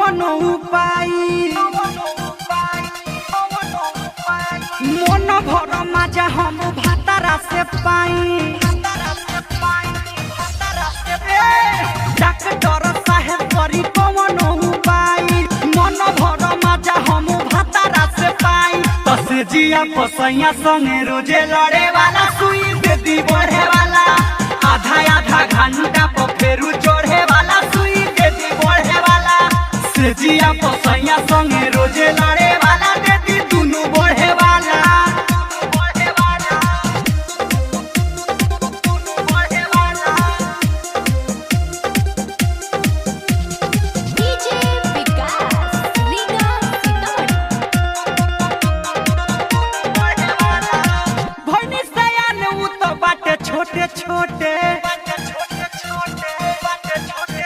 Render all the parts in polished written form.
कौन उपाय मन भर मजा हम भातारा से पाई। डॉक्टर साहेब करी कौन उपाय मन भर मजा हम भातारा से पाई। तसे जिया पसैया संगे रोजे लड़े वाला सुई दे दी बढ़े वाला आधा आधा घंटा पर फेरू चढ़े वाला सुई दे दी बढ़े वाला से जिया पसैया संगे रोजे लड़े वाला दे दी दुनू बढ़े वाला। छोटे छोटे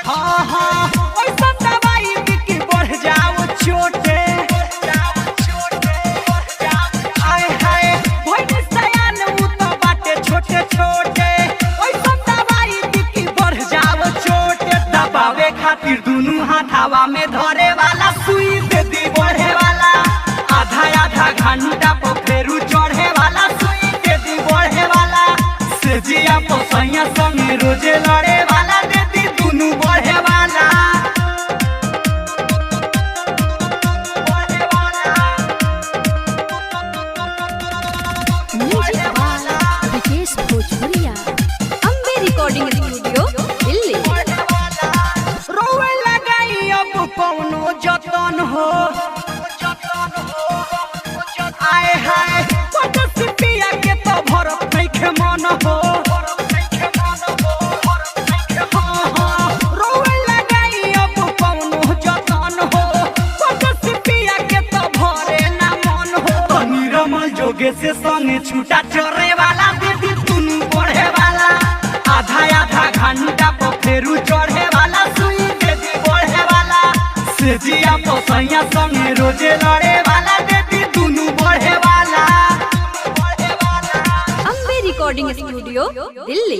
हाँ हाँ ऐसा दवाई बिकी बढ़ जाओ छोटे आए हाय भइल सयान उ तो बाटे छोटे छोटे ऐसा दवाई बिकी बढ़ जाओ छोटे। दबावे खातिर दुनू हाथ हवा में धरे वाला सुई दे दी बढ़े वाला आधा आधा घंटा पर फेरू चढ़े वाला सुई दे दी बढ़े वाला से जिया पसैया संगे रोजे लड़े वाला दे दी दुनू बढ़े वाला। म्यूजिक वाला विकेश भोजपुरिया अम्बे रिकॉर्डिंग स्टूडियो दिल्ली। रोवे लगाई अब कौनो जतन हो आए हाय पिया के तो भरत नहीं के मन हो रोवे लगाई अब कौनो जतन हो पिया के तो भरे ना मन हो। निरमल जोगे से संगे छूटा चढ़े वाला दीदी दुनू बढ़े वाला आधा आधा घंटा पर फेरू चढ़े वाला सुई दीदी बढ़े वाला से जिया पसैया संगे रोजे लड़े वाला दीदी दुनू बढ़े वाला। Ambe recording studio Delhi.